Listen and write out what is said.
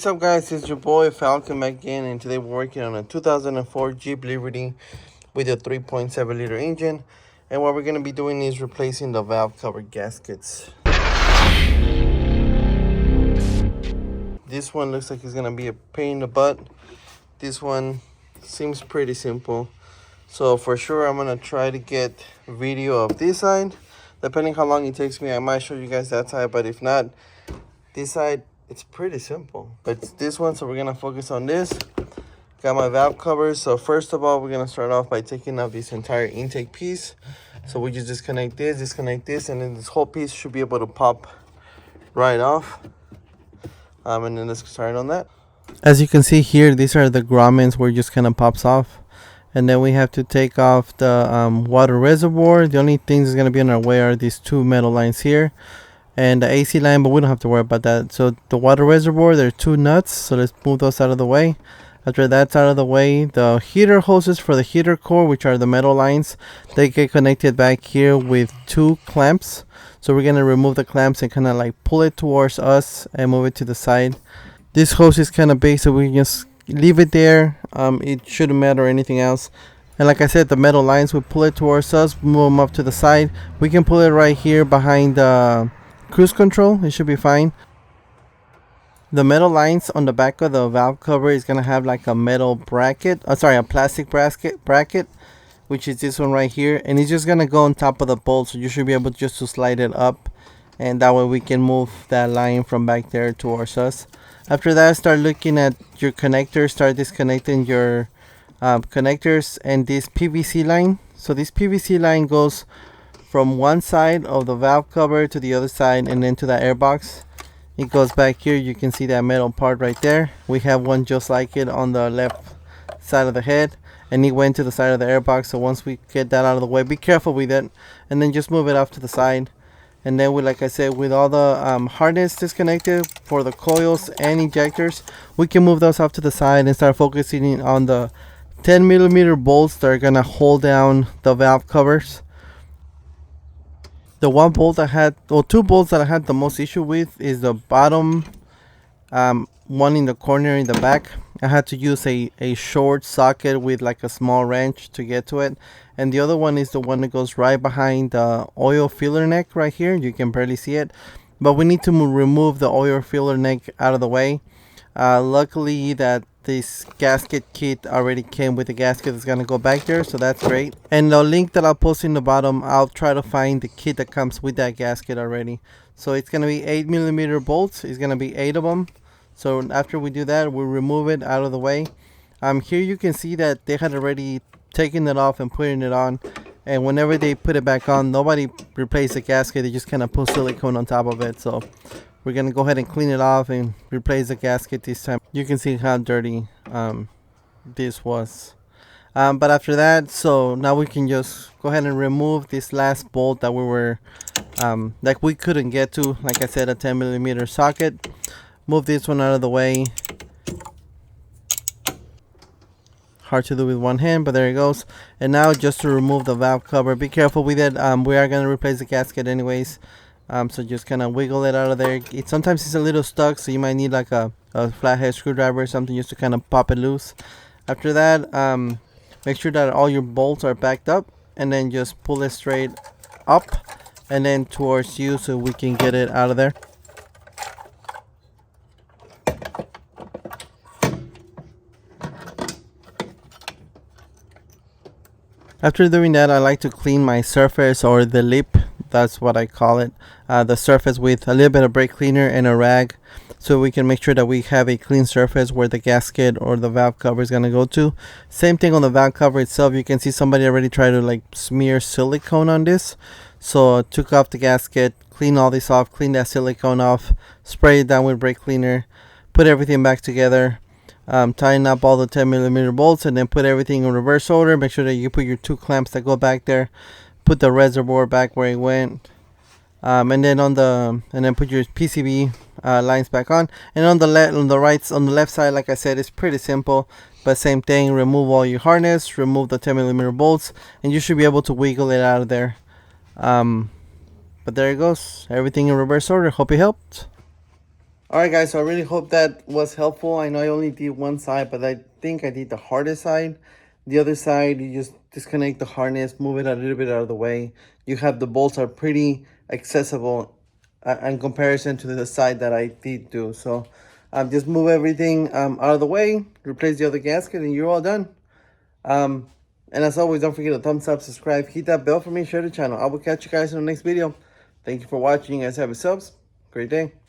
What's up guys, it's your boy Falcon back again, and today we're working on a 2004 Jeep Liberty with a 3.7 liter engine, and what we're going to be doing is replacing the valve cover gaskets. This one looks like it's going to be a pain in the butt. This one seems pretty simple, so for sure I'm going to try to get video of this side. Depending how long it takes me, I might show you guys that side, but if not, this side, it's pretty simple. But it's this one, so we're gonna focus on this. Got my valve covers. So first of all, we're gonna start off by taking out this entire intake piece. So we just disconnect this, and then this whole piece should be able to pop right off. And then let's start on that. As you can see here, these are the gromments where it just kind of pops off. And then we have to take off the water reservoir. The only things that's gonna be in our way are these two metal lines here and the AC line, but we don't have to worry about that. So the water reservoir, there are two nuts, so let's move those out of the way. After that's out of the way, the heater hoses for the heater core, which are the metal lines, they get connected back here with two clamps. So we're gonna remove the clamps and kind of like pull it towards us and move it to the side. This hose is kind of big, so we can just leave it there. It shouldn't matter anything else. And like I said, the metal lines, we pull it towards us, move them up to the side. We can pull it right here behind the cruise control. It should be fine. The metal lines on the back of the valve cover is gonna have like a metal bracket, a plastic bracket, which is this one right here, and it's just gonna go on top of the bolt, so you should be able just to slide it up, and that way we can move that line from back there towards us. After that, start looking at your connectors, start disconnecting your connectors and this PVC line. So this PVC line goes from one side of the valve cover to the other side, and then to the airbox. It goes back here. You can see that metal part right there. We have one just like it on the left side of the head, and it went to the side of the airbox. So once we get that out of the way, be careful with it, and then just move it off to the side. And then like I said, with all the harness disconnected for the coils and injectors, we can move those off to the side and start focusing on the 10mm bolts that are gonna hold down the valve covers. The one bolt I had, or two bolts that I had the most issue with, is the bottom one in the corner in the back. I had to use a short socket with like a small wrench to get to it. And the other one is the one that goes right behind the oil filler neck right here. You can barely see it, but we need to remove the oil filler neck out of the way. Luckily that this gasket kit already came with the gasket that's gonna go back there, so that's great. And the link that I'll post in the bottom, I'll try to find the kit that comes with that gasket already. So it's gonna be 8mm bolts. It's gonna be 8 of them. So after we do that, we'll remove it out of the way. Here you can see that they had already taken it off and putting it on, and whenever they put it back on, nobody replaced the gasket. They just kind of put silicone on top of it. So we're gonna go ahead and clean it off and replace the gasket this time. You can see how dirty this was. But after that, so now we can just go ahead and remove this last bolt that we were like we couldn't get to. Like I said, a 10mm socket. Move this one out of the way. Hard to do with one hand, but there it goes. And now just to remove the valve cover, be careful with it. We are gonna replace the gasket anyways. So just kind of wiggle it out of there. Sometimes it's a little stuck, so you might need like a flathead screwdriver or something just to kind of pop it loose. After that, make sure that all your bolts are backed up, and then just pull it straight up and then towards you so we can get it out of there. After doing that, I like to clean my surface, or the lip, that's what I call it, the surface, with a little bit of brake cleaner and a rag, so we can make sure that we have a clean surface where the gasket or the valve cover is going to go to. Same thing on the valve cover itself. You can see somebody already tried to like smear silicone on this. So I took off the gasket, clean all this off, clean that silicone off, spray it down with brake cleaner, put everything back together. Tighten up all the 10mm bolts, and then put everything in reverse order. Make sure that you put your two clamps that go back there. Put the reservoir back where it went, and then put your PCB lines back on. And on the left side, like I said, it's pretty simple, but same thing. Remove all your harness, remove the 10mm bolts, and you should be able to wiggle it out of there. But there it goes. Everything in reverse order. Hope it helped. All right, guys, so I really hope that was helpful. I know I only did one side, but I think I did the hardest side. The other side, you just disconnect the harness, move it a little bit out of the way. You have the bolts are pretty accessible in comparison to the side that I did do. So just move everything out of the way, replace the other gasket, and you're all done. And as always, don't forget to thumbs up, subscribe, hit that bell for me, share the channel. I will catch you guys in the next video. Thank you for watching. You guys have yourselves a great day.